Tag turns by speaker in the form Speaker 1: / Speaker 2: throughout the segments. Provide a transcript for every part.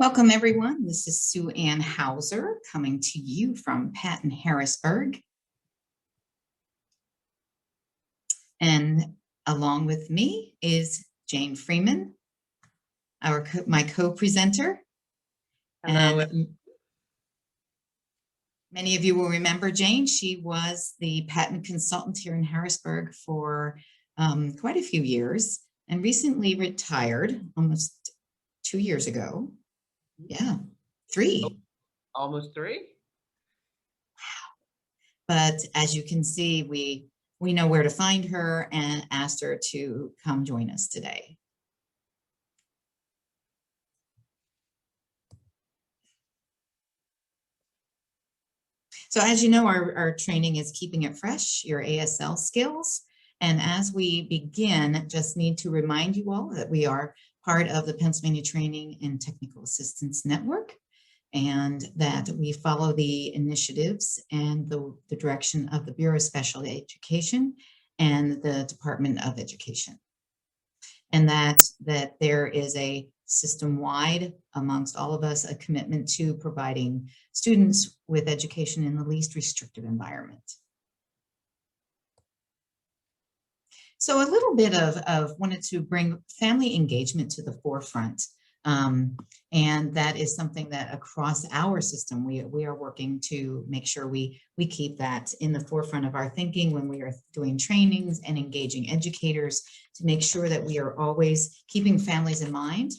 Speaker 1: Welcome, everyone. This is Sue Ann Hauser coming to you from Patton Harrisburg. And along with me is Jane Freeman, my co-presenter. And many of you will remember Jane. She was the patent consultant here in Harrisburg for quite a few years and recently retired almost 2 years ago. Yeah, 3.
Speaker 2: Almost 3.
Speaker 1: Wow. But as you can see, we know where to find her and asked her to come join us today. So as you know, our training is keeping it fresh, your ASL skills. And as we begin, just need to remind you all that we are part of the Pennsylvania Training and Technical Assistance Network, and that we follow the initiatives and the direction of the Bureau of Special Education and the Department of Education. And that there is a system-wide amongst all of us, a commitment to providing students with education in the least restrictive environment. So a little bit of wanted to bring family engagement to the forefront. And that is something that across our system, we are working to make sure we keep that in the forefront of our thinking when we are doing trainings and engaging educators, to make sure that we are always keeping families in mind,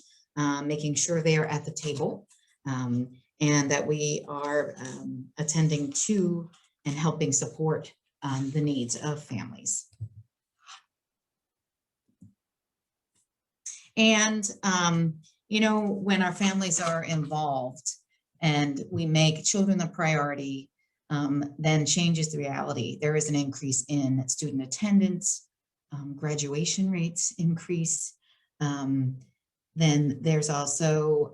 Speaker 1: making sure they are at the table, and that we are attending to and helping support the needs of families. And you know, when our families are involved and we make children the priority, then changes the reality. There is an increase in student attendance, graduation rates increase. Then there's also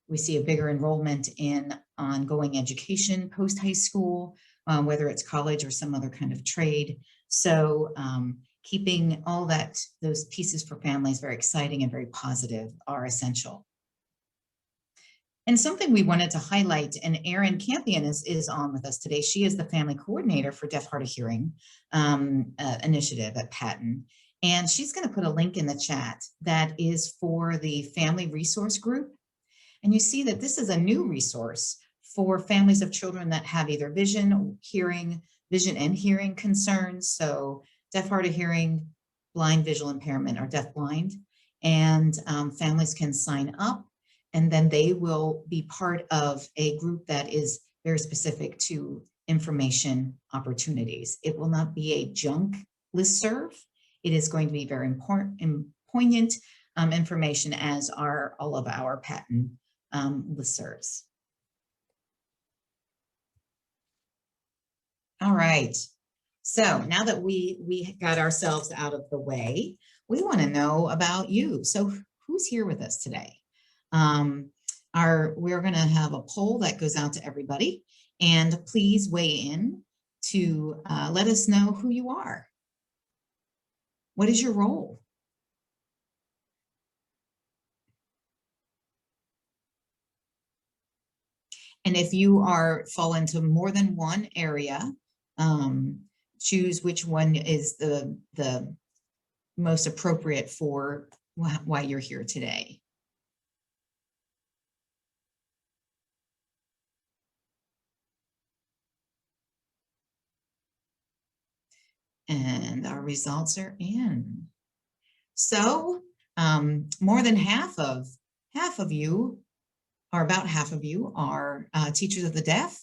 Speaker 1: we see a bigger enrollment in ongoing education post-high school, whether it's college or some other kind of trade. So keeping all those pieces for families very exciting and very positive are essential. And something we wanted to highlight, and Erin Campion is on with us today. She is the family coordinator for Deaf, Hard of Hearing initiative at Patton. And she's going to put a link in the chat that is for the family resource group. And you see that this is a new resource for families of children that have either vision and hearing concerns. So deaf, hard of hearing, blind visual impairment, or deaf blind. And families can sign up, and then they will be part of a group that is very specific to information opportunities. It will not be a junk listserv. It is going to be very important and poignant information, as are all of our patent listservs. All right. So now that we got ourselves out of the way, we want to know about you. So who's here with us today? We're going to have a poll that goes out to everybody, and please weigh in to let us know who you are. What is your role? And if you fall into more than one area, choose which one is the most appropriate for why you're here today. And our results are in. So more than half of you, or about half of you, are teachers of the deaf.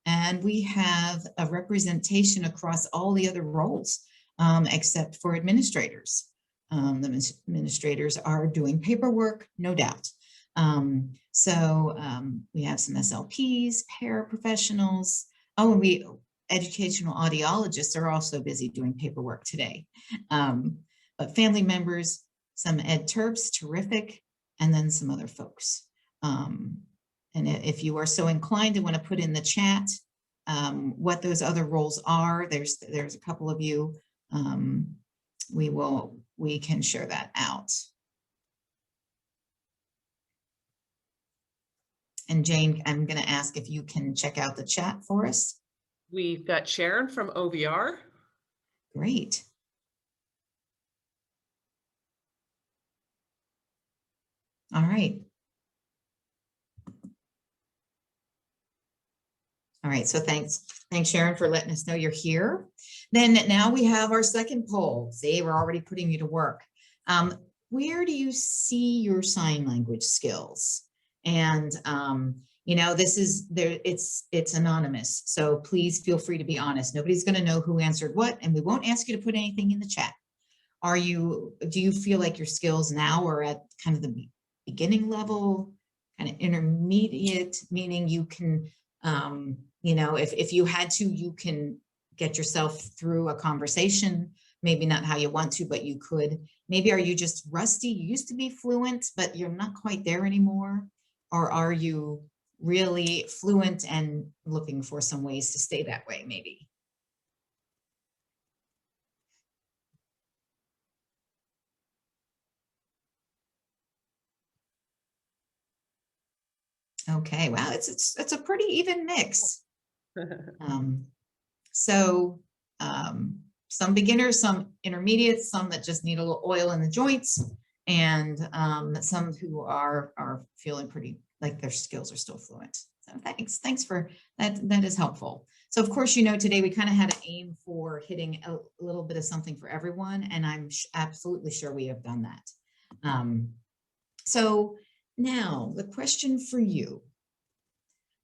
Speaker 1: And we have a representation across all the other roles, except for administrators. The administrators are doing paperwork, no doubt. We have some SLPs, paraprofessionals. Oh, and educational audiologists are also busy doing paperwork today. But family members, some ed terps, terrific, and then some other folks. And if you are so inclined to want to put in the chat what those other roles are, there's a couple of you. We can share that out. And Jane, I'm going to ask if you can check out the chat for us.
Speaker 2: We've got Sharon from OVR.
Speaker 1: Great. All right. All right, so thanks Sharon for letting us know you're here. Then now we have our second poll. See, we're already putting you to work. Where do you see your sign language skills? And you know, this is there, it's anonymous, so please feel free to be honest. Nobody's going to know who answered what, and we won't ask you to put anything in the chat. Do you feel like your skills now are at kind of the beginning level, kind of intermediate, meaning you can you know, if you had to, you can get yourself through a conversation, maybe not how you want to, but you could. Maybe are you just rusty? You used to be fluent, but you're not quite there anymore. Or are you really fluent and looking for some ways to stay that way, maybe? Okay, wow, it's a pretty even mix. So some beginners, some intermediates, some that just need a little oil in the joints, and some who are feeling pretty like their skills are still fluent. So thanks for that. That is helpful. So of course, you know, today we kind of had to aim for hitting a little bit of something for everyone, and I'm absolutely sure we have done that. So now the question for you: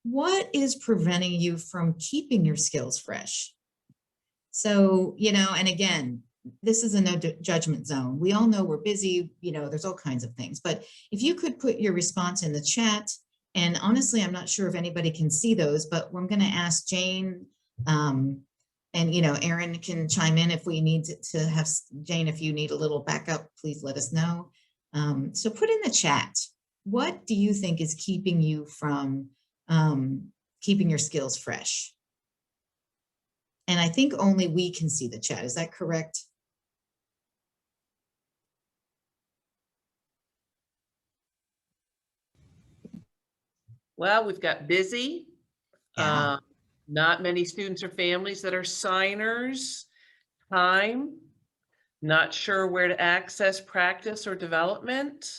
Speaker 1: what is preventing you from keeping your skills fresh? So, you know, and again, this is a no judgment zone. We all know we're busy, you know, there's all kinds of things, but if you could put your response in the chat, and honestly, I'm not sure if anybody can see those, but I'm going to ask Jane, and, you know, Erin can chime in if we need to have, Jane, if you need a little backup, please let us know. So put in the chat, what do you think is keeping you from keeping your skills fresh? And I think only we can see the chat. Is that correct?
Speaker 2: Well, we've got busy.
Speaker 1: Yeah.
Speaker 2: Not many students or families that are signers. Time. Not sure where to access practice or development.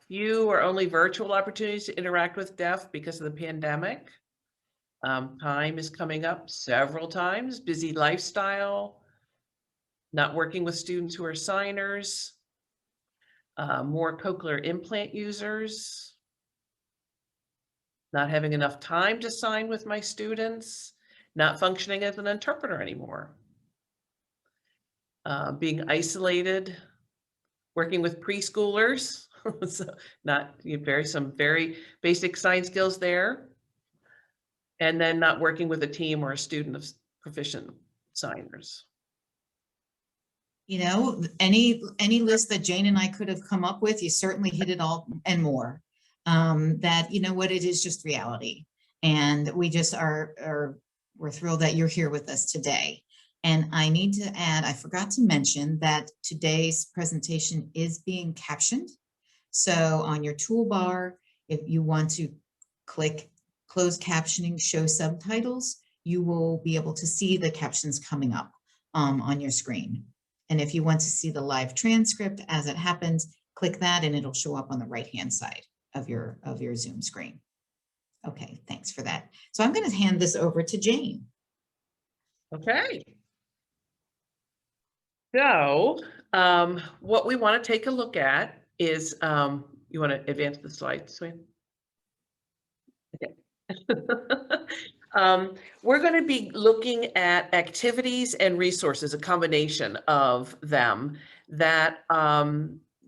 Speaker 2: Few or only virtual opportunities to interact with deaf because of the pandemic. Time is coming up several times. Busy lifestyle. Not working with students who are signers. More cochlear implant users. Not having enough time to sign with my students. Not functioning as an interpreter anymore. Being isolated. Working with preschoolers. So not some very basic sign skills there. And then not working with a team or a student of proficient signers.
Speaker 1: You know, any list that Jane and I could have come up with, you certainly hit it all and more. That, you know what, it is just reality. And we just we're thrilled that you're here with us today. And I need to add, I forgot to mention that today's presentation is being captioned. So on your toolbar, if you want to click closed captioning, show subtitles, you will be able to see the captions coming up on your screen. And if you want to see the live transcript as it happens, click that and it'll show up on the right-hand side of your Zoom screen. Okay, thanks for that. So I'm going to hand this over to Jane.
Speaker 2: Okay. So what we want to take a look at is, you want to advance the slide, Swin? Okay. We're going to be looking at activities and resources, a combination of them that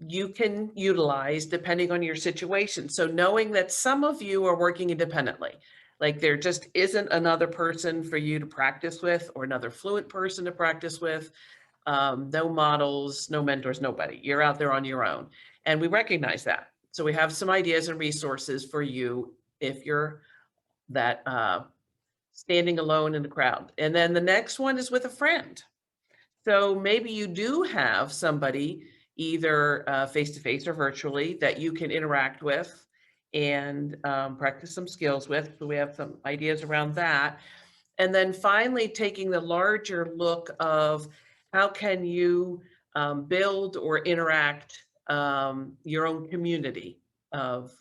Speaker 2: you can utilize depending on your situation. So knowing that some of you are working independently, like there just isn't another person for you to practice with or another fluent person to practice with, no models, no mentors, nobody. You're out there on your own. And we recognize that. So we have some ideas and resources for you if you're that standing alone in the crowd. And then the next one is with a friend. So maybe you do have somebody either face-to-face or virtually that you can interact with and practice some skills with. So we have some ideas around that. And then finally, taking the larger look of how can you build or interact your own community of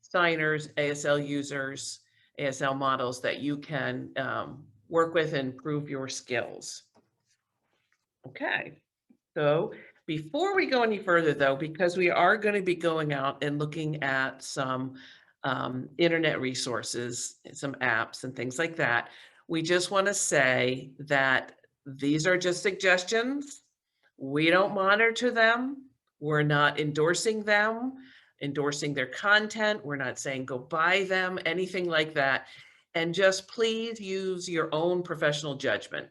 Speaker 2: signers, ASL users, ASL models that you can work with and improve your skills. Okay, so before we go any further though, because we are going to be going out and looking at some internet resources, some apps and things like that, we just want to say that these are just suggestions. We don't monitor them. We're not endorsing them, endorsing their content. We're not saying go buy them, anything like that. And just please use your own professional judgment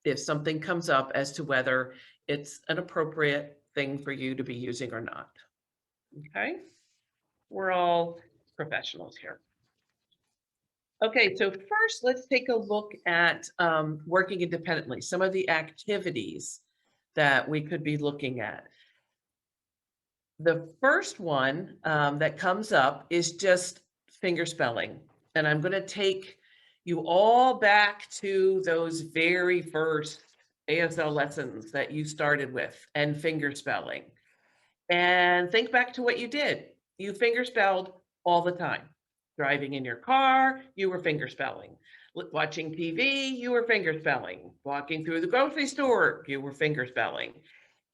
Speaker 2: if something comes up as to whether it's an appropriate thing for you to be using or not. Okay? We're all professionals here. Okay, so first let's take a look at working independently, some of the activities that we could be looking at. The first one that comes up is just finger spelling. And I'm going to take you all back to those very first ASL lessons that you started with and finger spelling. And think back to what you did. You finger spelled all the time. Driving in your car, you were finger spelling. Watching TV, you were finger spelling. Walking through the grocery store, you were finger spelling.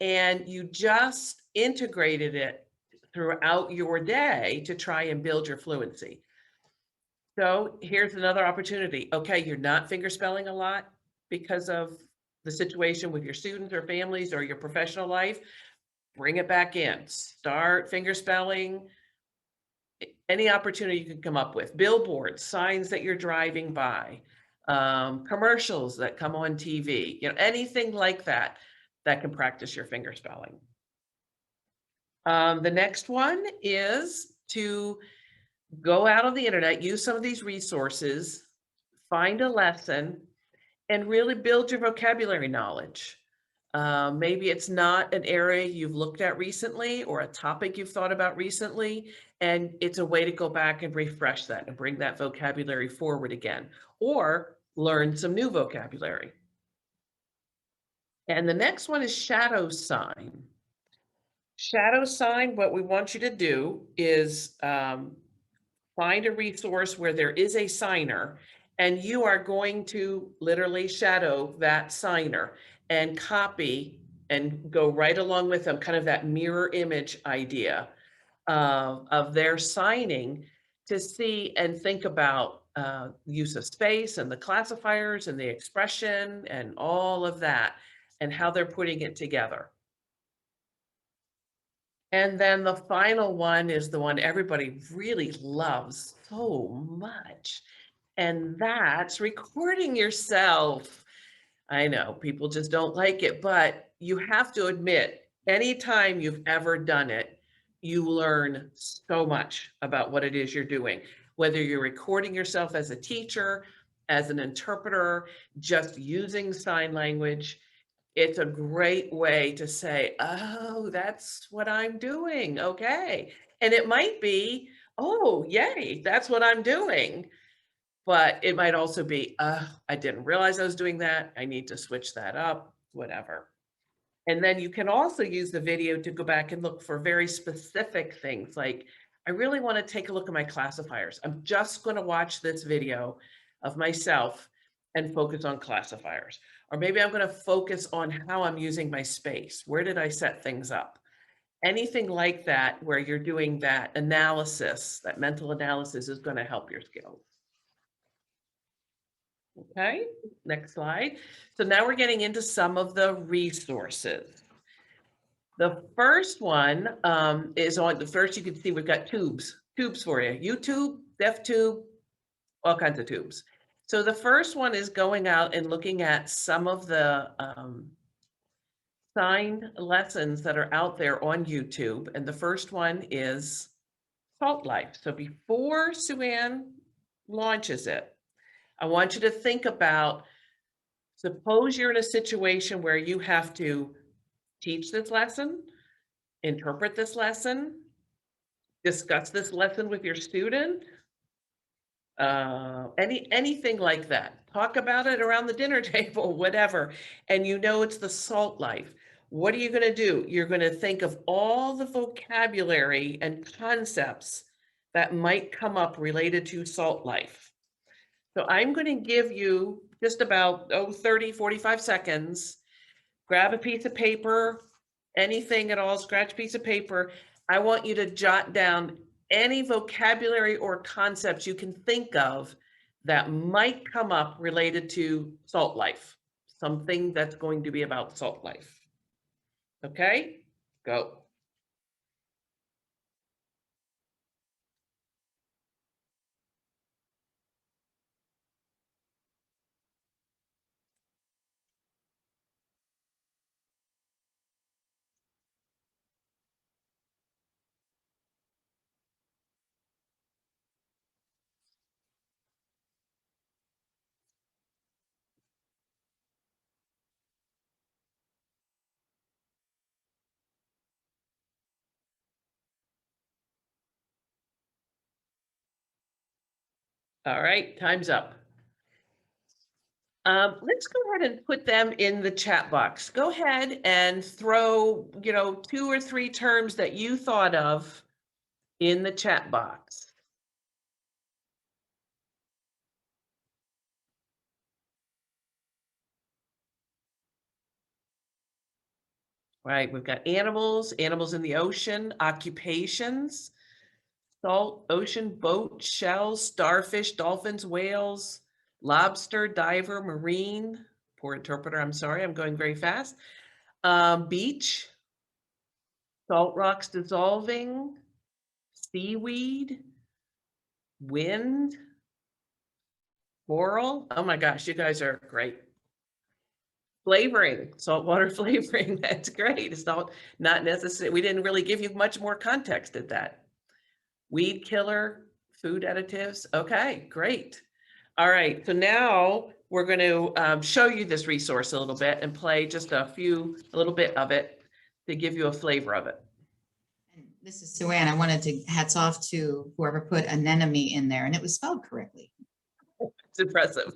Speaker 2: And you just integrated it throughout your day to try and build your fluency. So here's another opportunity. Okay, you're not finger spelling a lot because of the situation with your students or families or your professional life. Bring it back in. Start finger spelling. Any opportunity you can come up with. Billboards, signs that you're driving by, commercials that come on TV, anything like that that can practice your finger spelling. The next one is to go out on the internet, use some of these resources, find a lesson, and really build your vocabulary knowledge. Maybe it's not an area you've looked at recently or a topic you've thought about recently, and it's a way to go back and refresh that and bring that vocabulary forward again, or learn some new vocabulary. And the next one is shadow sign. Shadow sign, what we want you to do is find a resource where there is a signer, and you are going to literally shadow that signer and copy and go right along with them, kind of that mirror image idea of their signing, to see and think about use of space and the classifiers and the expression and all of that and how they're putting it together. And then the final one is the one everybody really loves so much, and that's recording yourself. I know people just don't like it, but you have to admit, anytime you've ever done it, you learn so much about what it is you're doing, whether you're recording yourself as a teacher, as an interpreter, just using sign language. It's a great way to say, oh, that's what I'm doing. Okay. And it might be, oh, yay, that's what I'm doing. But it might also be, I didn't realize I was doing that. I need to switch that up, whatever. And then you can also use the video to go back and look for very specific things. Like, I really want to take a look at my classifiers. I'm just going to watch this video of myself and focus on classifiers. Or maybe I'm going to focus on how I'm using my space. Where did I set things up? Anything like that, where you're doing that analysis, that mental analysis, is going to help your skills. Okay, next slide. So now we're getting into some of the resources. The first one is on the first, you can see we've got tubes for you. YouTube, DeafTube, all kinds of tubes. So the first one is going out and looking at some of the signed lessons that are out there on YouTube. And the first one is Salt Life. So before Sue-Ann launches it, I want you to think about, suppose you're in a situation where you have to teach this lesson, interpret this lesson, discuss this lesson with your student. Anything like that. Talk about it around the dinner table, whatever. And you know it's the salt life. What are you going to do? You're going to think of all the vocabulary and concepts that might come up related to salt life. So I'm going to give you just about 30, 45 seconds. Grab a piece of paper, anything at all, scratch a piece of paper. I want you to jot down any vocabulary or concepts you can think of that might come up related to salt life, something that's going to be about salt life. Okay, go. All right, time's up. Let's go ahead and put them in the chat box. Go ahead and throw, 2 or 3 terms that you thought of in the chat box. Right, we've got animals in the ocean, occupations, salt, ocean, boat, shells, starfish, dolphins, whales, lobster, diver, marine, poor interpreter, I'm sorry, I'm going very fast. Beach, salt rocks dissolving, seaweed, wind, coral. Oh my gosh, you guys are great. Flavoring, saltwater flavoring, that's great. It's not necessary. We didn't really give you much more context at that. Weed killer, food additives. Okay, great. All right, so now we're going to show you this resource a little bit and play just a little bit of it to give you a flavor of it.
Speaker 1: And this is Sue Ann. I wanted to hats off to whoever put anemone in there, and it was spelled correctly.
Speaker 2: It's impressive.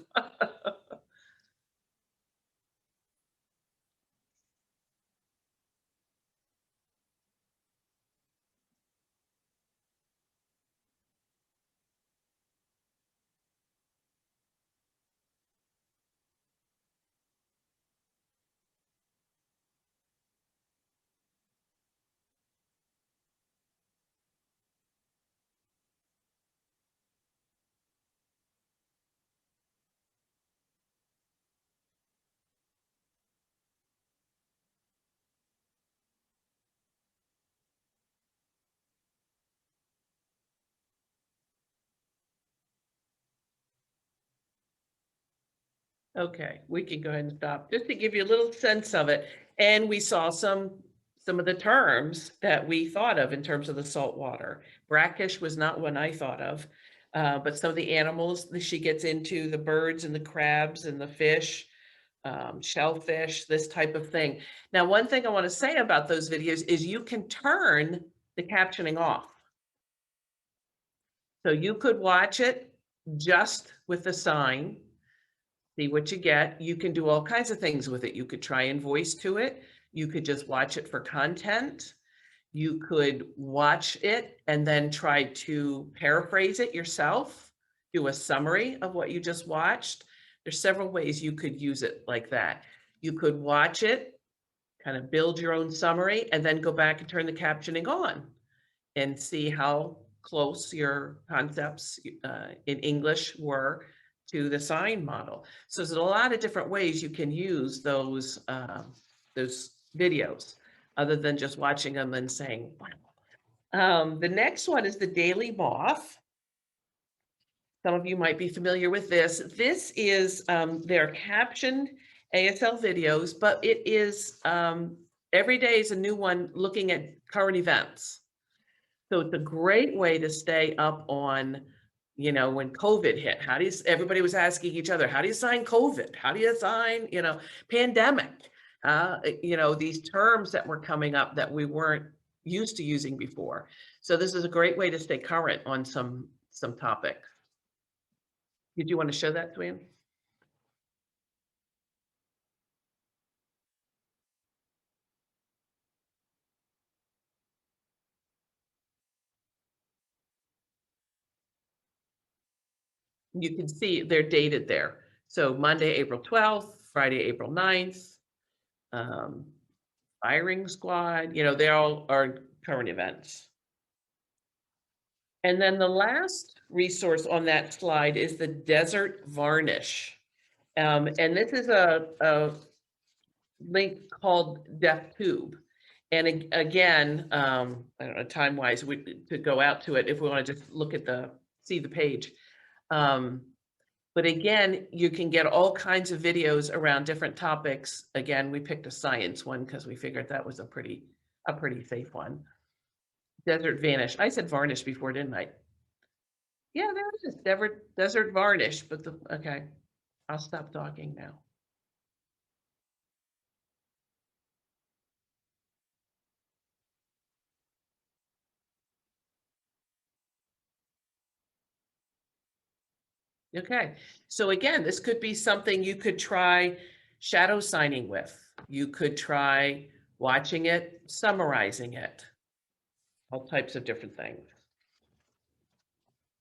Speaker 2: Okay, we can go ahead and stop just to give you a little sense of it. And we saw some of the terms that we thought of in terms of the salt water. Brackish was not one I thought of, but some of the animals that she gets into, the birds and the crabs and the fish, shellfish, this type of thing. Now, one thing I want to say about those videos is you can turn the captioning off. So you could watch it just with the sign, see what you get. You can do all kinds of things with it. You could try and voice to it. You could just watch it for content. You could watch it and then try to paraphrase it yourself, do a summary of what you just watched. There's several ways you could use it like that. You could watch it, kind of build your own summary, and then go back and turn the captioning on and see how close your concepts in English were to the sign model. So there's a lot of different ways you can use those videos other than just watching them and saying, wow. The next one is the Daily Moth. Some of you might be familiar with this. This is their captioned ASL videos, but it is every day is a new one looking at current events. So it's a great way to stay up on, when COVID hit, everybody was asking each other, how do you sign COVID? How do you sign, pandemic? These terms that were coming up that we weren't used to using before. So this is a great way to stay current on some topics. Did you want to show that, Dwayne? You can see they're dated there. So Monday, April 12th, Friday, April 9th, firing squad, they all are current events. And then the last resource on that slide is the Desert Varnish. And this is a link called DeafTube. And again, I don't know, time-wise, we could go out to it if we want to just look at see the page. But again, you can get all kinds of videos around different topics. Again, we picked a science one because we figured that was a pretty safe one. Desert Vanish. I said varnish before, didn't I? Yeah, there it is. Desert Varnish, but okay. I'll stop talking now. Okay, so again, this could be something you could try shadow signing with. You could try watching it, summarizing it, all types of different things.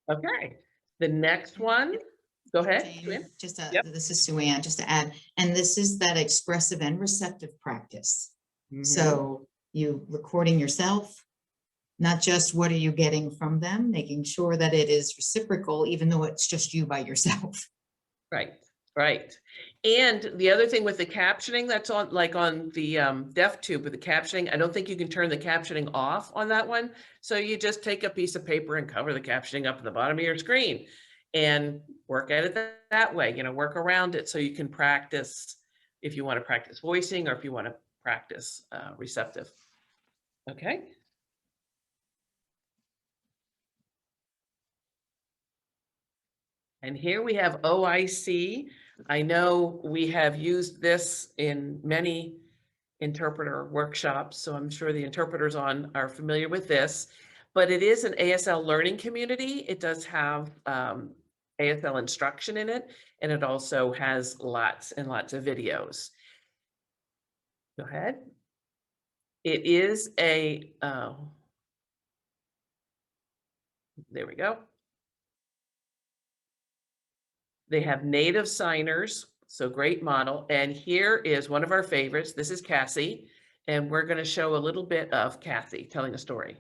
Speaker 2: Okay, the next one, go ahead.
Speaker 1: Jane,
Speaker 2: Yep.
Speaker 1: this is Sue Ann, just to add, and this is that expressive and receptive practice. So you recording yourself, not just what are you getting from them, making sure that it is reciprocal, even though it's just you by yourself.
Speaker 2: Right, right. And the other thing with the captioning that's on, like on the DeafTube with the captioning, I don't think you can turn the captioning off on that one. So you just take a piece of paper and cover the captioning up at the bottom of your screen and work at it that way, work around it so you can practice if you want to practice voicing or if you want to practice receptive. Okay. And here we have OIC. I know we have used this in many interpreter workshops, so I'm sure the interpreters are familiar with this, but it is an ASL learning community. It does have ASL instruction in it, and it also has lots and lots of videos. Go ahead. It is there we go. They have native signers, so great model. And here is one of our favorites. This is Cassie, and we're going to show a little bit of Cassie telling a story.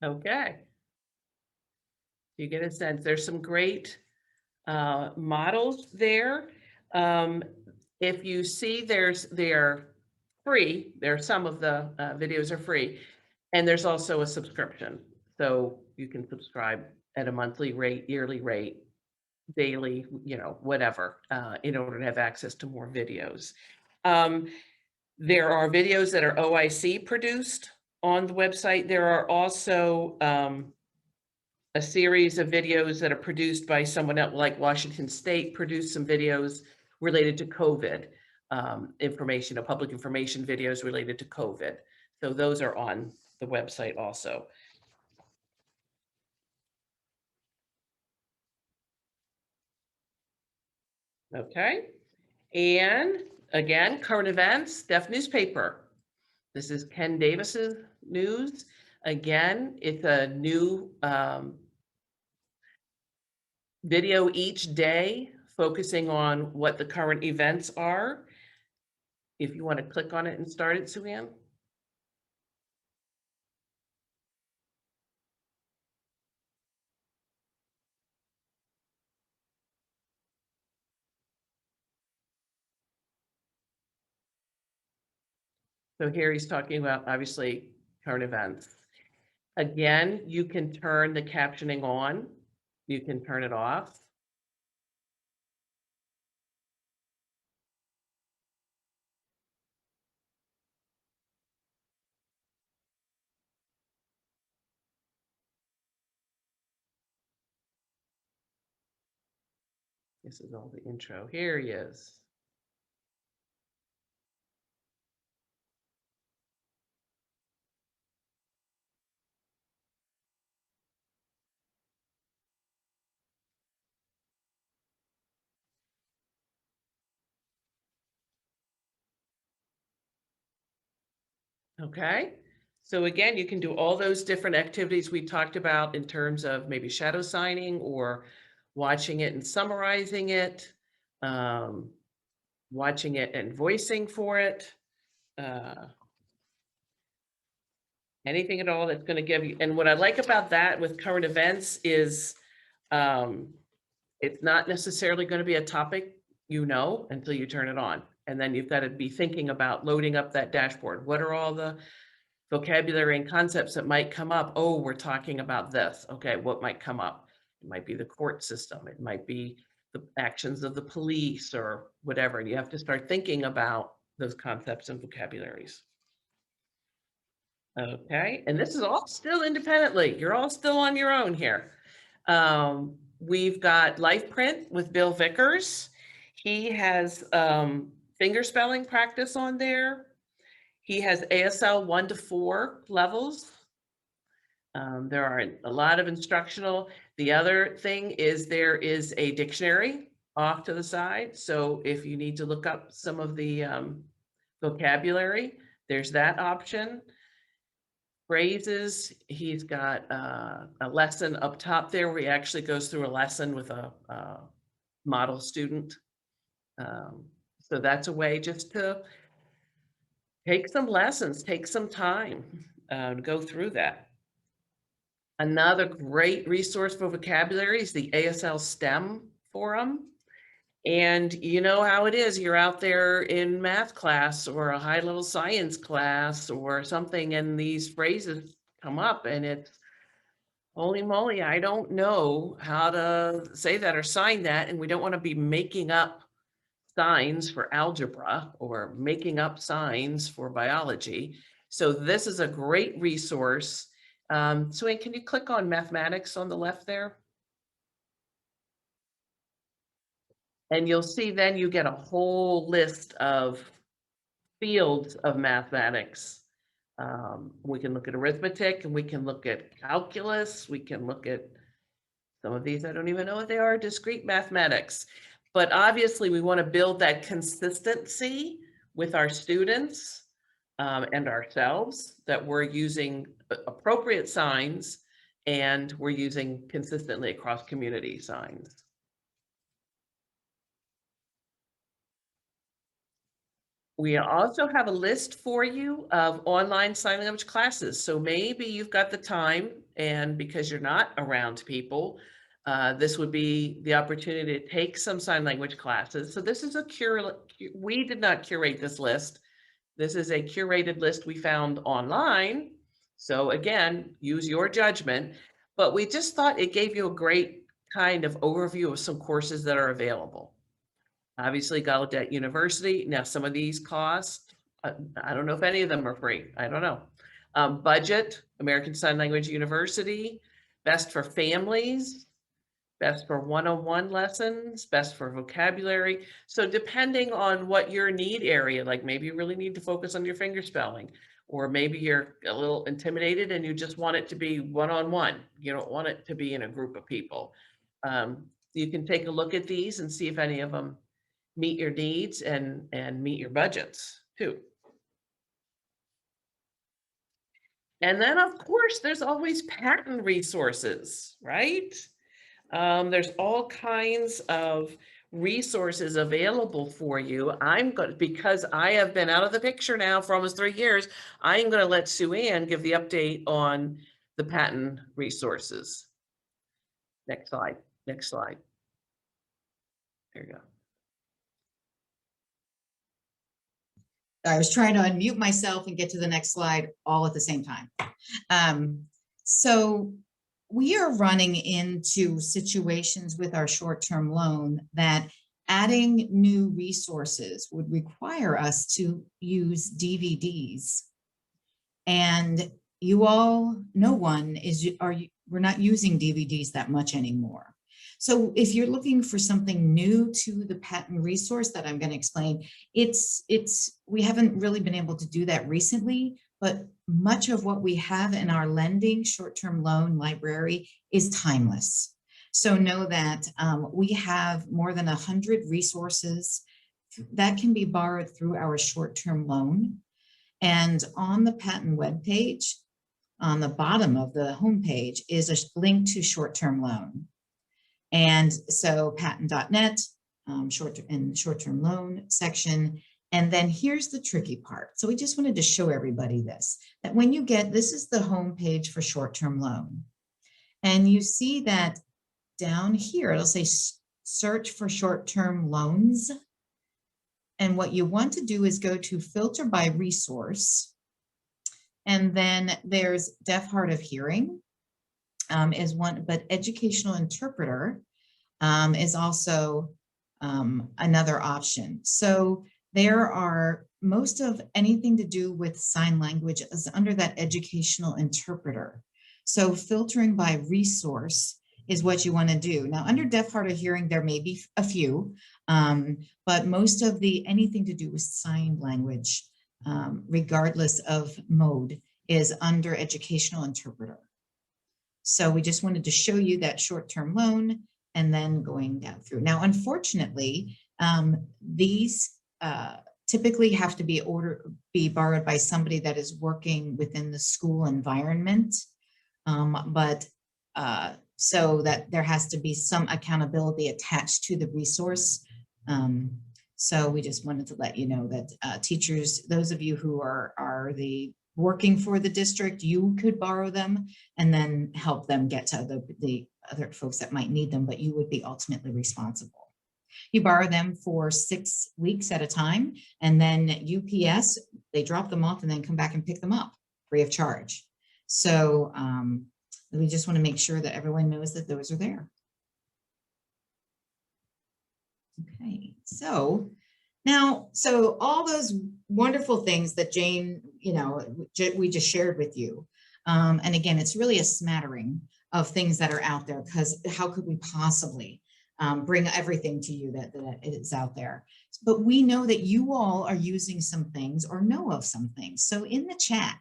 Speaker 2: Okay. You get a sense. There's some great models there. If you see they're free, some of the videos are free, and there's also a subscription. So you can subscribe at a monthly rate, yearly rate, daily, whatever, in order to have access to more videos. There are videos that are OIC produced on the website. There are also a series of videos that are produced by someone else, like Washington State produced some videos related to COVID information, public information videos related to COVID. So those are on the website also. Okay. And again, current events, Deaf Newspaper. This is Ken Davis's news. Again, it's a new video each day focusing on what the current events are. If you want to click on it and start it, Sue Ann. So here he's talking about obviously current events. Again, you can turn the captioning on, you can turn it off. This is all the intro. Here he is. Okay, so again, you can do all those different activities we talked about in terms of maybe shadow signing or watching it and summarizing it, watching it and voicing for it. Anything at all that's going to give you, and what I like about that with current events is it's not necessarily going to be a topic until you turn it on. And then you've got to be thinking about loading up that dashboard. What are all the vocabulary and concepts that might come up? Oh, we're talking about this. Okay, what might come up? It might be the court system. It might be the actions of the police or whatever. And you have to start thinking about those concepts and vocabularies. Okay, and this is all still independently. You're all still on your own here. We've got Life Print with Bill Vickers. He has finger spelling practice on there. He has ASL 1 to 4 levels. There are a lot of instructional. The other thing is there is a dictionary off to the side. So if you need to look up some of the vocabulary, there's that option. Phrases, he's got a lesson up top there where he actually goes through a lesson with a model student. So that's a way just to take some lessons, take some time to go through that. Another great resource for vocabulary is the ASL STEM forum. And you know how it is, you're out there in math class or a high level science class or something, and these phrases come up and it's, holy moly, I don't know how to say that or sign that. And we don't want to be making up signs for algebra or making up signs for biology. So this is a great resource. Suan, can you click on mathematics on the left there? And you'll see then you get a whole list of fields of mathematics. We can look at arithmetic and we can look at calculus. We can look at some of these, I don't even know what they are, discrete mathematics. But obviously we want to build that consistency with our students and ourselves, that we're using appropriate signs and we're using consistently across community signs. We also have a list for you of online sign language classes. So maybe you've got the time, and because you're not around people, this would be the opportunity to take some sign language classes. So this is we did not curate this list. This is a curated list we found online. So again, use your judgment, but we just thought it gave you a great kind of overview of some courses that are available. Obviously, Gallaudet University. Now, some of these cost, I don't know if any of them are free. I don't know. Budget, American Sign Language University, best for families, best for one-on-one lessons, best for vocabulary. So depending on what your need area, like maybe you really need to focus on your finger spelling, or maybe you're a little intimidated and you just want it to be one-on-one. You don't want it to be in a group of people. You can take a look at these and see if any of them meet your needs and meet your budgets too. And then of course, there's always patent resources, right? There's all kinds of resources available for you. Because I have been out of the picture now for almost 3 years, I'm going to let Suan give the update on the patent resources. Next slide, next slide. There you go.
Speaker 1: I was trying to unmute myself and get to the next slide all at the same time. So we are running into situations with our short-term loan that adding new resources would require us to use DVDs. And you all, we're not using DVDs that much anymore. So if you're looking for something new to the Patton resource that I'm going to explain, we haven't really been able to do that recently, but much of what we have in our lending short-term loan library is timeless. So know that we have more than 100 resources that can be borrowed through our short-term loan. And on the Patton webpage, on the bottom of the homepage is a link to short-term loan. And so Patton.net, in the short-term loan section. And then here's the tricky part. So we just wanted to show everybody this, that when you this is the homepage for short-term loan. And you see that down here, it'll say search for short-term loans. And what you want to do is go to filter by resource. And then there's deaf, hard of hearing is one, but educational interpreter is also another option. So there are most of anything to do with sign language is under that educational interpreter. So filtering by resource is what you want to do. Now under deaf, hard of hearing, there may be a few, but most of anything to do with sign language, regardless of mode, is under educational interpreter. So we just wanted to show you that short-term loan and then going down through. Now, unfortunately, these typically have to be borrowed by somebody that is working within the school environment, so that there has to be some accountability attached to the resource. So we just wanted to let you know that teachers, those of you who are working for the district, you could borrow them and then help them get to the other folks that might need them, but you would be ultimately responsible. You borrow them for 6 weeks at a time, and then UPS, they drop them off and then come back and pick them up free of charge. So we just want to make sure that everyone knows that those are there. Okay, so now, so all those wonderful things that Jane, we just shared with you. And again, it's really a smattering of things that are out there, because how could we possibly bring everything to you that is out there? But we know that you all are using some things or know of some things. So in the chat,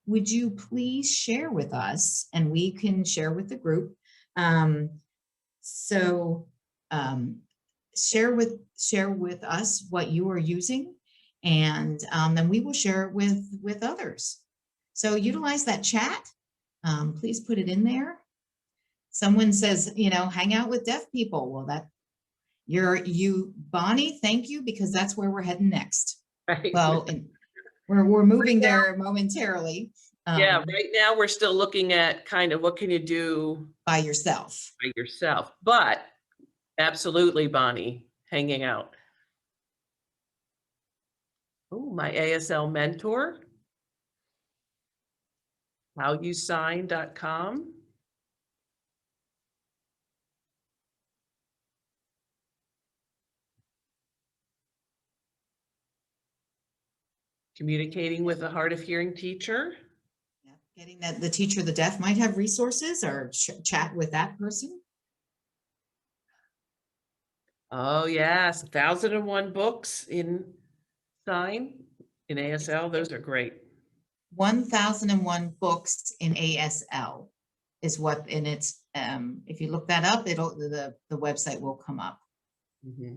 Speaker 1: would you please share with us, and we can share with the group. Share with us what you are using, and then we will share it with others. So utilize that chat. Please put it in there. Someone says, hang out with deaf people. Well, Bonnie, thank you, because that's where we're heading next.
Speaker 2: Right.
Speaker 1: Well, we're moving there momentarily.
Speaker 2: Yeah, right now we're still looking at kind of what can you do
Speaker 1: by yourself.
Speaker 2: But absolutely, Bonnie, hanging out. Oh, my ASL mentor, howusign.com. Communicating with a hard of hearing teacher.
Speaker 1: Yeah, getting that the teacher of the deaf might have resources, or chat with that person.
Speaker 2: Oh yes, 1001 books in sign in ASL. Those are great.
Speaker 1: 1001 books in ASL is what, and it's if you look that up, the website will come up.
Speaker 2: Mm-hmm.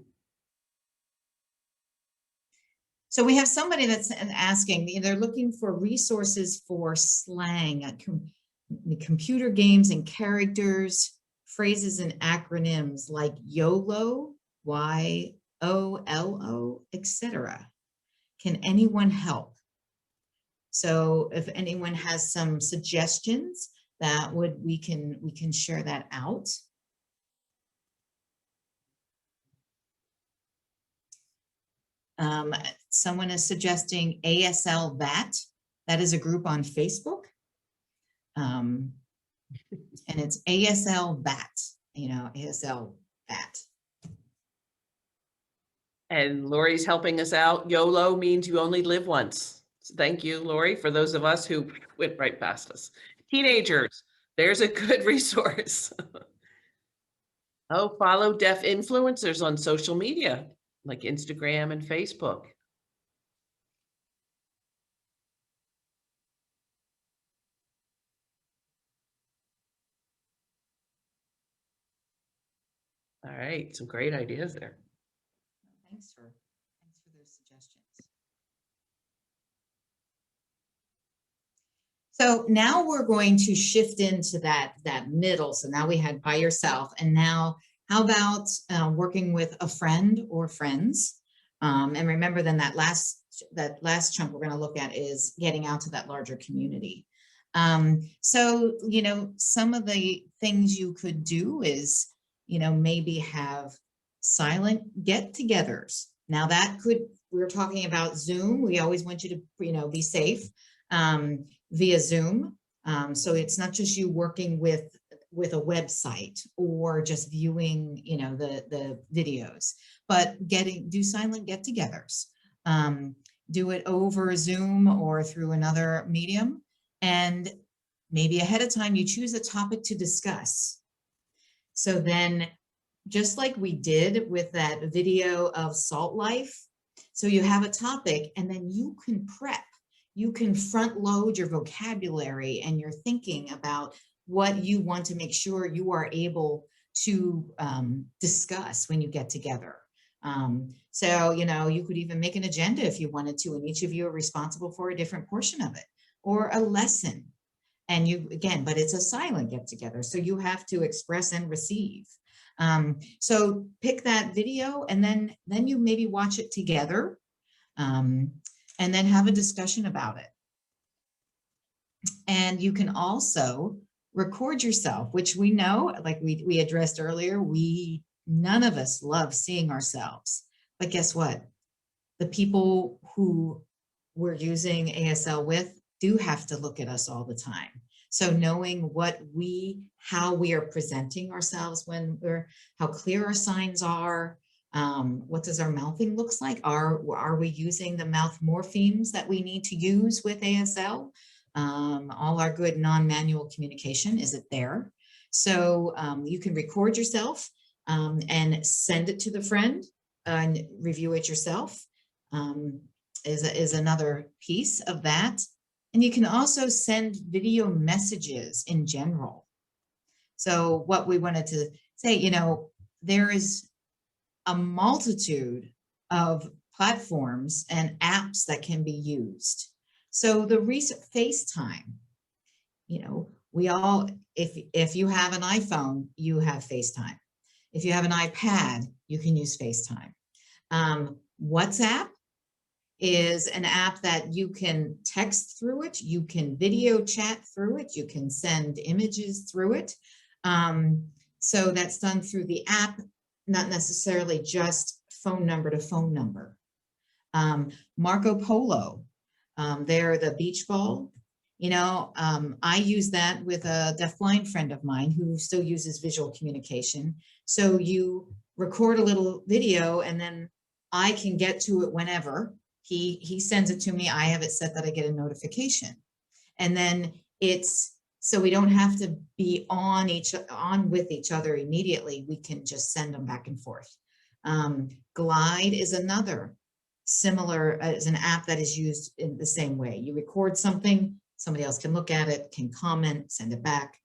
Speaker 1: So we have somebody that's asking, they're looking for resources for slang, computer games and characters, phrases and acronyms like YOLO, YOLO, etc. Can anyone help? So if anyone has some suggestions, we can share that out. Someone is suggesting ASL VAT. That is a group on Facebook. And it's ASL VAT, ASL VAT.
Speaker 2: And Lori's helping us out. YOLO means you only live once. So thank you, Lori, for those of us who went right past us. Teenagers, there's a good resource. Oh, follow deaf influencers on social media, like Instagram and Facebook. All right, some great ideas there.
Speaker 1: Thanks for those suggestions. So now we're going to shift into that middle. So now we had by yourself, and now how about working with a friend or friends? And remember, then that last chunk we're going to look at is getting out to that larger community. So some of the things you could do is maybe have silent get-togethers. Now that we were talking about Zoom. We always want you to be safe via Zoom. So it's not just you working with a website or just viewing the videos, but do silent get-togethers. Do it over Zoom or through another medium, and maybe ahead of time you choose a topic to discuss. So then, just like we did with that video of Salt Life, so you have a topic and then you can prep. You can front load your vocabulary and your thinking about what you want to make sure you are able to discuss when you get together. So, you could even make an agenda if you wanted to, and each of you are responsible for a different portion of it, or a lesson. And but it's a silent get together. So you have to express and receive. So pick that video and then you maybe watch it together. And then have a discussion about it. And you can also record yourself, which we know, like we addressed earlier, none of us love seeing ourselves. But guess what? The people who we're using ASL with do have to look at us all the time. So knowing how we are presenting ourselves how clear our signs are, what does our mouthing looks like? Are we using the mouth morphemes that we need to use with ASL? All our good non-manual communication, is it there? So you can record yourself and send it to the friend and review it yourself is another piece of that. And you can also send video messages in general. So what we wanted to say, there is a multitude of platforms and apps that can be used. So the recent FaceTime, we all, if you have an iPhone, you have FaceTime. If you have an iPad, you can use FaceTime. WhatsApp is an app that you can text through it, you can video chat through it, you can send images through it. So that's done through the app, not necessarily just phone number to phone number. Marco Polo, they're the beach ball. I use that with a deafblind friend of mine who still uses visual communication. So you record a little video and then I can get to it whenever. He sends it to me. I have it set that I get a notification. And then so we don't have to be on with each other immediately. We can just send them back and forth. Glide is another similar, as an app that is used in the same way. You record something, somebody else can look at it, can comment, send it back.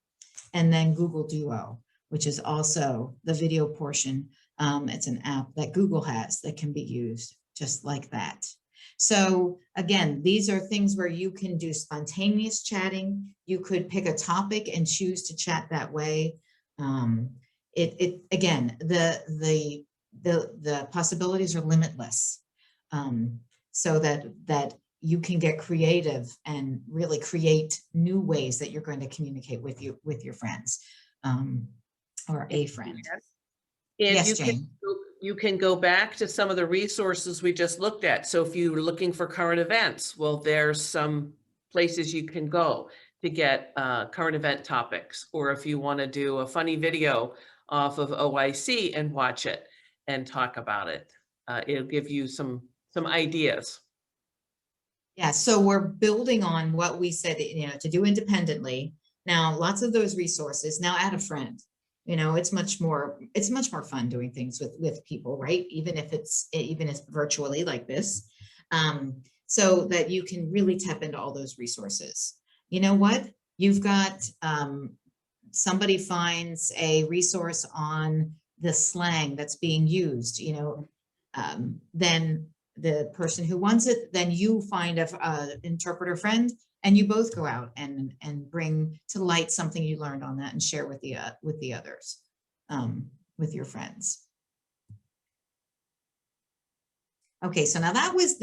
Speaker 1: And then Google Duo, which is also the video portion. It's an app that Google has that can be used just like that. So again, these are things where you can do spontaneous chatting. You could pick a topic and choose to chat that way. Again, the possibilities are limitless. So that you can get creative and really create new ways that you're going to communicate with your friends, or a friend.
Speaker 2: And
Speaker 1: Yes,
Speaker 2: you
Speaker 1: Jane.
Speaker 2: You can go back to some of the resources we just looked at. So if you're looking for current events, well, there's some places you can go to get current event topics. Or if you want to do a funny video off of OIC and watch it and talk about it, it'll give you some ideas.
Speaker 1: Yeah, so we're building on what we said, to do independently. Now, lots of those resources, now add a friend. It's much more fun doing things with people, right? Even if virtually like this. So that you can really tap into all those resources. You know what? You've got somebody finds a resource on the slang that's being used, then the person who wants it, then you find a interpreter friend, and you both go out and bring to light something you learned on that and share with the others, with your friends. Okay, so now that was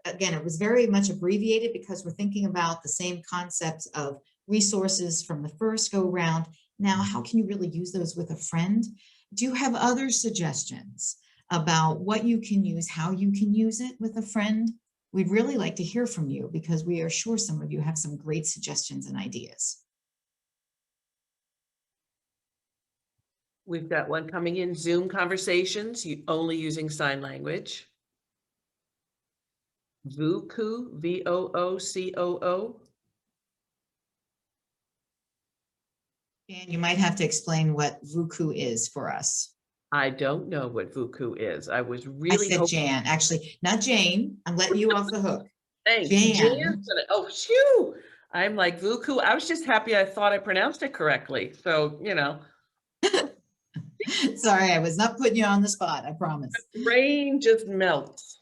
Speaker 1: again, it was very much abbreviated because we're thinking about the same concepts of resources from the first go round. Now, how can you really use those with a friend? Do you have other suggestions about what you can use, how you can use it with a friend? We'd really like to hear from you because we are sure some of you have some great suggestions and ideas.
Speaker 2: We've got one coming in, Zoom conversations, only using sign language. Voocoo, VOOCOO.
Speaker 1: And you might have to explain what Voocoo is for us.
Speaker 2: I don't know what Voocoo is. I was
Speaker 1: I
Speaker 2: really
Speaker 1: said Jan, actually, not Jane. I'm letting you off the hook.
Speaker 2: Thanks.
Speaker 1: Jan.
Speaker 2: Oh, phew. I'm like Voocoo. I was just happy I thought I pronounced it correctly. So,
Speaker 1: Sorry, I was not putting you on the spot, I promise.
Speaker 2: brain just melts.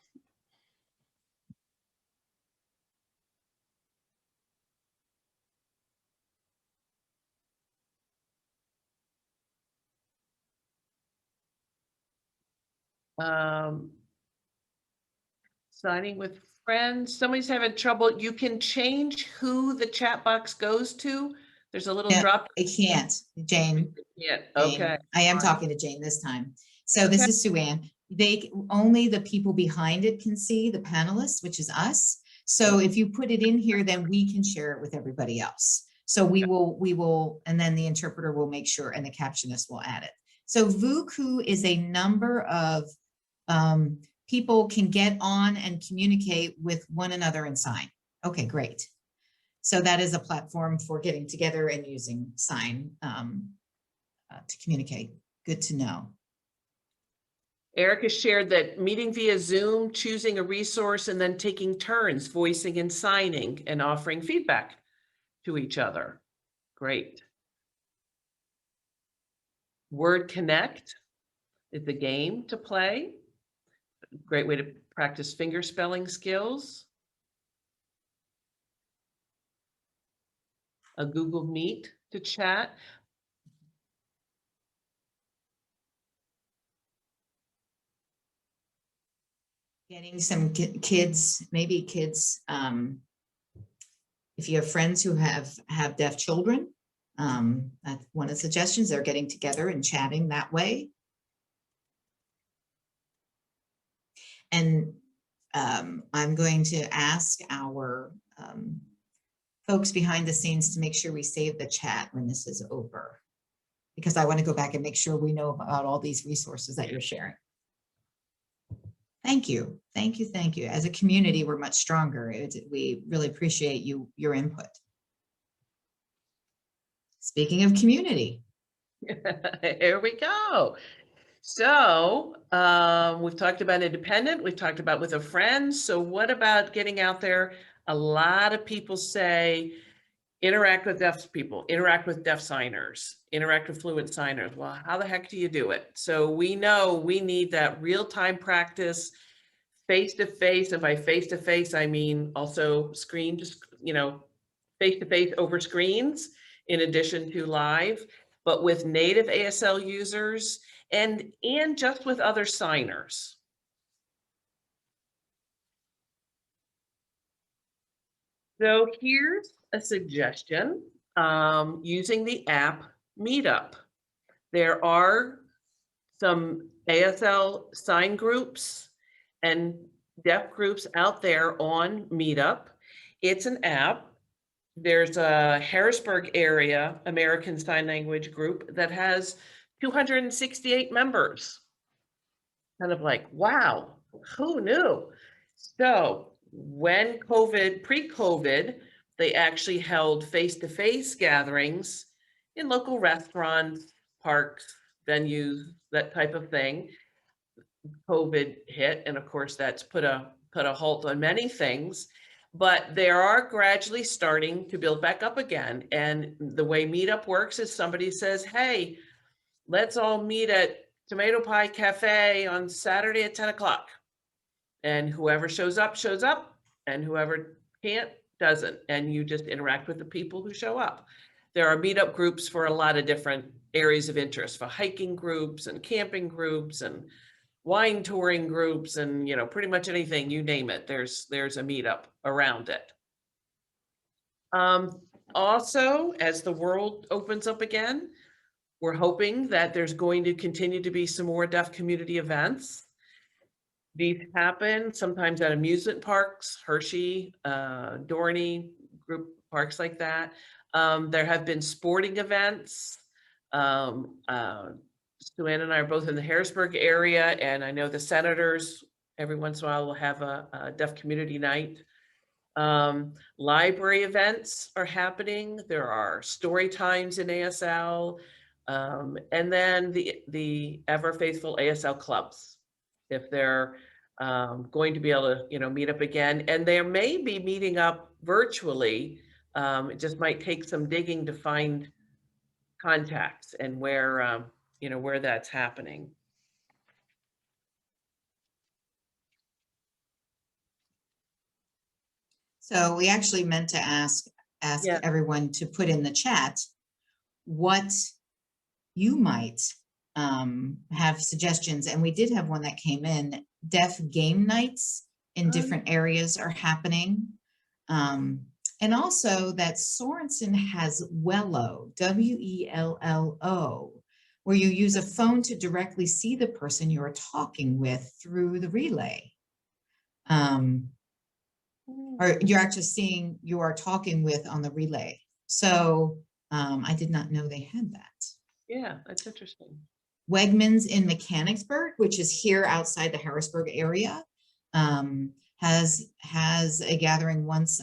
Speaker 2: Signing with friends. Somebody's having trouble. You can change who the chat box goes to. There's a little drop.
Speaker 1: I can't, Jane.
Speaker 2: Yeah.
Speaker 1: Jane.
Speaker 2: Okay.
Speaker 1: I am talking to Jane this time. So this is Sue Ann. Only the people behind it can see, the panelists, which is us. So if you put it in here, then we can share it with everybody else. So we will, and then the interpreter will make sure, and the captionist will add it. So Voocoo is a number of people can get on and communicate with one another and sign. Okay, great. So that is a platform for getting together and using sign to communicate. Good to know.
Speaker 2: Eric has shared that meeting via Zoom, choosing a resource, and then taking turns voicing and signing and offering feedback to each other. Great. Word Connect is a game to play. Great way to practice finger spelling skills. A Google Meet to chat.
Speaker 1: Getting some kids, maybe kids, if you have friends who have deaf children, that's one of the suggestions. They're getting together and chatting that way. And I'm going to ask our folks behind the scenes to make sure we save the chat when this is over, because I want to go back and make sure we know about all these resources that you're sharing. Thank you. Thank you. Thank you. As a community, we're much stronger. We really appreciate your input. Speaking of community.
Speaker 2: Here we go. So we've talked about independent, we've talked about with a friend. So what about getting out there? A lot of people say, interact with deaf people, interact with deaf signers, interact with fluent signers. Well, how the heck do you do it? So we know we need that real-time practice, face-to-face. And by face-to-face, I mean also screen, just, face-to-face over screens, in addition to live, but with native ASL users and just with other signers. So here's a suggestion, using the app Meetup. There are some ASL sign groups and deaf groups out there on Meetup. It's an app. There's a Harrisburg area American Sign Language group that has 268 members. Kind of like, wow, who knew? So when pre-COVID, they actually held face-to-face gatherings in local restaurants, parks, venues, that type of thing. COVID hit, and of course, that's put a halt on many things. But they are gradually starting to build back up again. And the way Meetup works is somebody says, hey, let's all meet at Tomato Pie Cafe on Saturday at 10 o'clock. And whoever shows up, and whoever can't, doesn't. And you just interact with the people who show up. There are meetup groups for a lot of different areas of interest, for hiking groups and camping groups and wine touring groups, and pretty much anything, you name it, there's a meetup around it. Also, as the world opens up again, we're hoping that there's going to continue to be some more deaf community events. These happen sometimes at amusement parks, Hershey, Dorney, group parks like that. There have been sporting events. Sue-Ann and I are both in the Harrisburg area, and I know the Senators every once in a while will have a deaf community night. Library events are happening. There are story times in ASL, and then the ever faithful ASL clubs, if they're going to be able to meet up again. And they may be meeting up virtually. It just might take some digging to find contacts and where where that's happening.
Speaker 1: So we actually meant to ask
Speaker 2: Yeah.
Speaker 1: everyone to put in the chat what you might have suggestions. And we did have one that came in. Deaf game nights in different areas are happening. And also that Sorensen has Wello, W-E-L-L-O, where you use a phone to directly see the person you're talking with through the relay. Or you're actually seeing you are talking with on the relay. So I did not know they had that.
Speaker 2: Yeah, that's interesting.
Speaker 1: Wegmans in Mechanicsburg, which is here outside the Harrisburg area, has a gathering once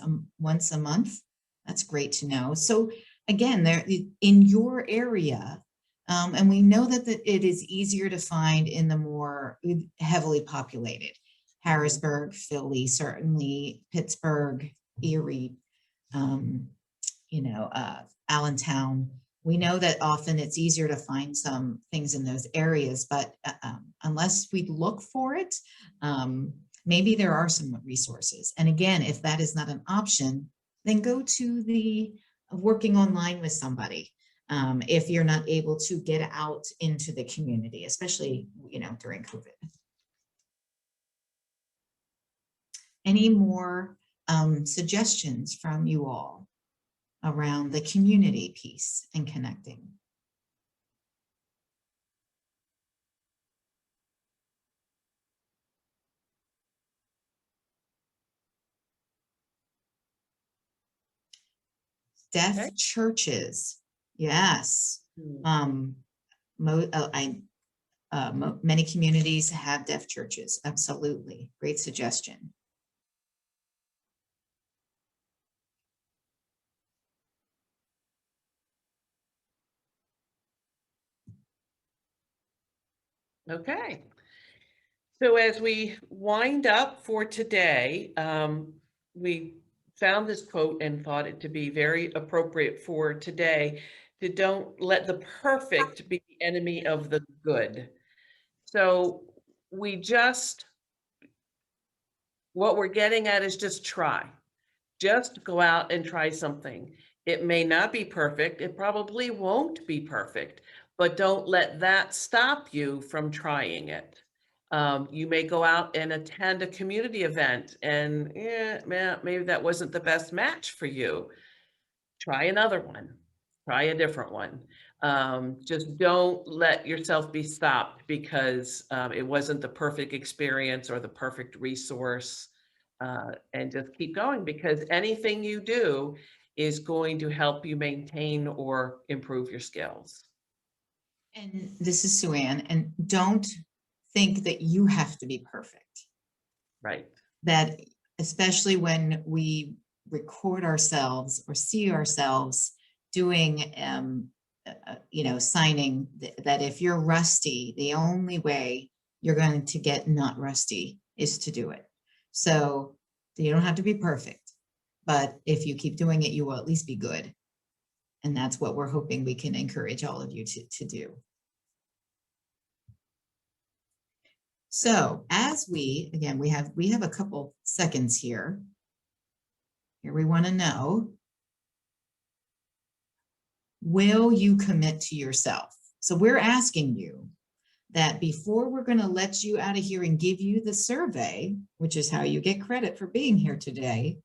Speaker 1: a month. That's great to know. So again, they're in your area, and we know that it is easier to find in the more heavily populated. Harrisburg, Philly, certainly Pittsburgh, Erie, Allentown. We know that often it's easier to find some things in those areas, but unless we look for it, maybe there are some resources. And again, if that is not an option, then go to the working online with somebody. If you're not able to get out into the community, especially, during COVID. Any more suggestions from you all around the community piece and connecting? Deaf churches, yes. Many communities have deaf churches, absolutely. Great suggestion.
Speaker 2: Okay. So as we wind up for today, we found this quote and thought it to be very appropriate for today, to don't let the perfect be the enemy of the good. So what we're getting at is just try. Just go out and try something. It may not be perfect. It probably won't be perfect, but don't let that stop you from trying it. You may go out and attend a community event and maybe that wasn't the best match for you. Try another one, try a different one. Just don't let yourself be stopped because it wasn't the perfect experience or the perfect resource. And just keep going, because anything you do is going to help you maintain or improve your skills.
Speaker 1: And this is Sue Ann, and don't think that you have to be perfect.
Speaker 2: Right.
Speaker 1: That especially when we record ourselves or see ourselves doing, signing, that if you're rusty, the only way you're going to get not rusty is to do it. So you don't have to be perfect, but if you keep doing it, you will at least be good. And that's what we're hoping we can encourage all of you to do. So as we have a couple seconds here. Here we want to know, will you commit to yourself? So we're asking you that before we're going to let you out of here and give you the survey, which is how you get credit for being here today,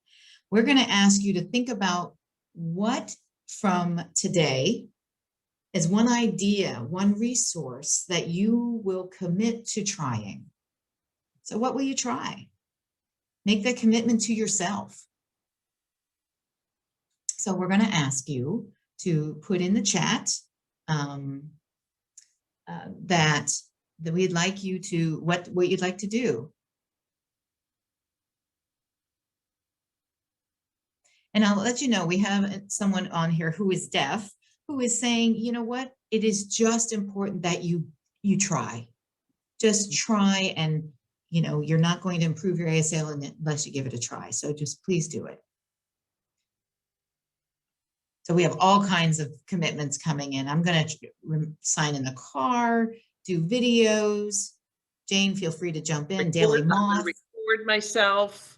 Speaker 1: we're going to ask you to think about what from today is one idea, one resource that you will commit to trying. So what will you try? Make that commitment to yourself. So we're going to ask you to put in the chat that we'd like you to, what you'd like to do. And I'll let you know, we have someone on here who is deaf, who is saying, you know what, it is just important that you try. Just try, and you're not going to improve your ASL unless you give it a try. So just please do it. So we have all kinds of commitments coming in. I'm going to sign in the car, do videos. Jane, feel free to jump in. Daily Moth.
Speaker 2: Record myself,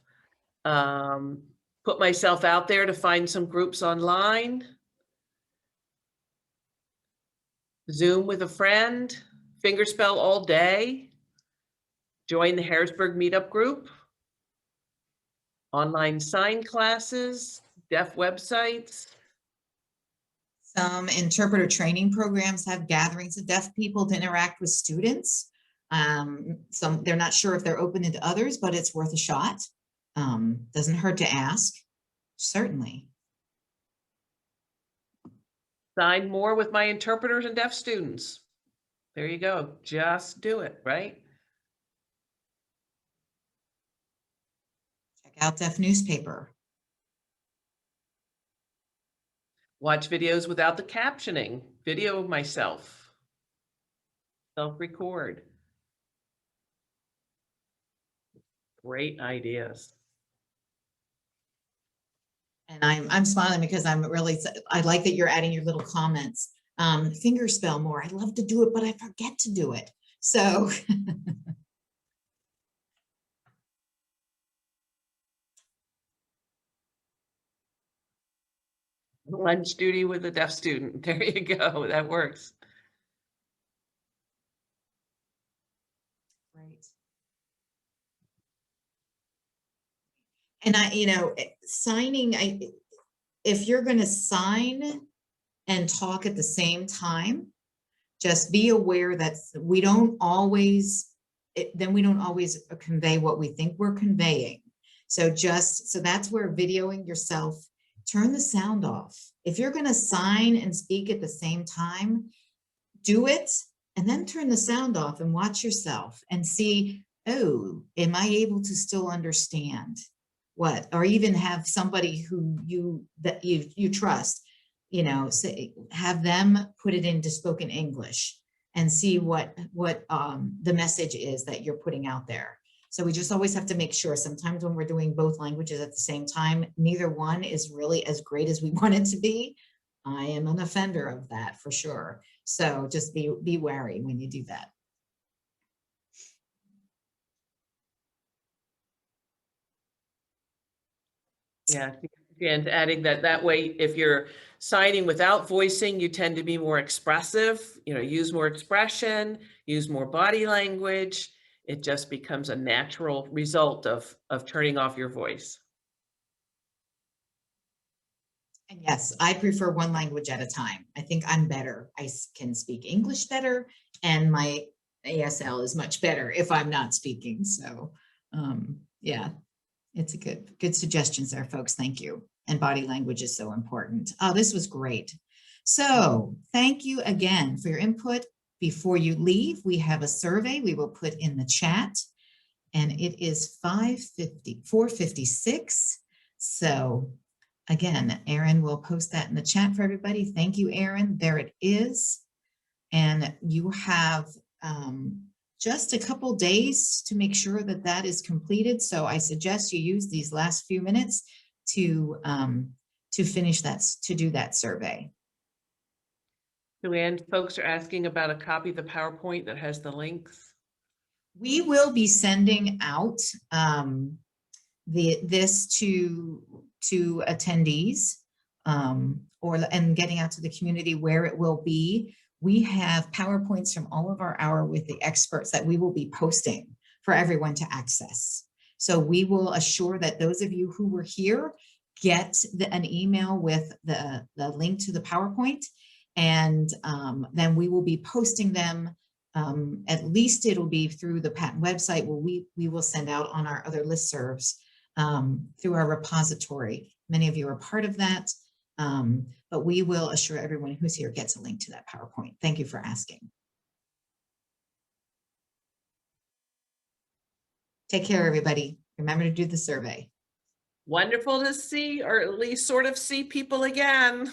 Speaker 2: put myself out there to find some groups online. Zoom with a friend, fingerspell all day. Join the Harrisburg Meetup group. Online sign classes, deaf websites.
Speaker 1: Some interpreter training programs have gatherings of deaf people to interact with students. Some, they're not sure if they're open to others, but it's worth a shot. Doesn't hurt to ask, certainly.
Speaker 2: Sign more with my interpreters and deaf students. There you go, just do it, right?
Speaker 1: Check out Deaf Newspaper.
Speaker 2: Watch videos without the captioning, video of myself, self-record. Great ideas.
Speaker 1: And I'm smiling because I like that you're adding your little comments. Fingerspell more. I love to do it, but I forget to do it. So
Speaker 2: Lunch duty with a deaf student. There you go. That works.
Speaker 1: Right. And signing, if you're going to sign and talk at the same time, just be aware that we don't always convey what we think we're conveying. So that's where videoing yourself, turn the sound off. If you're going to sign and speak at the same time, do it and then turn the sound off and watch yourself and see, oh, am I able to still understand what, or even have somebody who you trust, have them put it into spoken English and see what the message is that you're putting out there. So we just always have to make sure, sometimes when we're doing both languages at the same time, neither one is really as great as we want it to be. I am an offender of that for sure. So just be wary when you do that.
Speaker 2: Yeah, and adding that way, if you're signing without voicing, you tend to be more expressive, use more expression, use more body language. It just becomes a natural result of turning off your voice.
Speaker 1: And yes, I prefer one language at a time. I think I'm better. Can speak English better, and my ASL is much better if I'm not speaking. So, yeah, it's a good suggestions there, folks. Thank you. And body language is so important. Oh, this was great. So thank you again for your input. Before you leave, we have a survey we will put in the chat, and it is 4:56. So again, Erin will post that in the chat for everybody. Thank you, Erin. There it is. And you have just a couple days to make sure that that is completed. So I suggest you use these last few minutes to finish that, to do that survey.
Speaker 2: Joanne, folks are asking about a copy of the PowerPoint that has the links.
Speaker 1: We will be sending out this to attendees and getting out to the community where it will be. We have PowerPoints from all of our Hour with the Experts that we will be posting for everyone to access. So we will assure that those of you who were here get an email with the link to the PowerPoint, and then we will be posting them. At least it'll be through the patent website, where we will send out on our other listservs through our repository. Many of you are part of that, but we will assure everyone who's here gets a link to that PowerPoint. Thank you for asking. Take care, everybody. Remember to do the survey.
Speaker 2: Wonderful to see, or at least sort of see people again.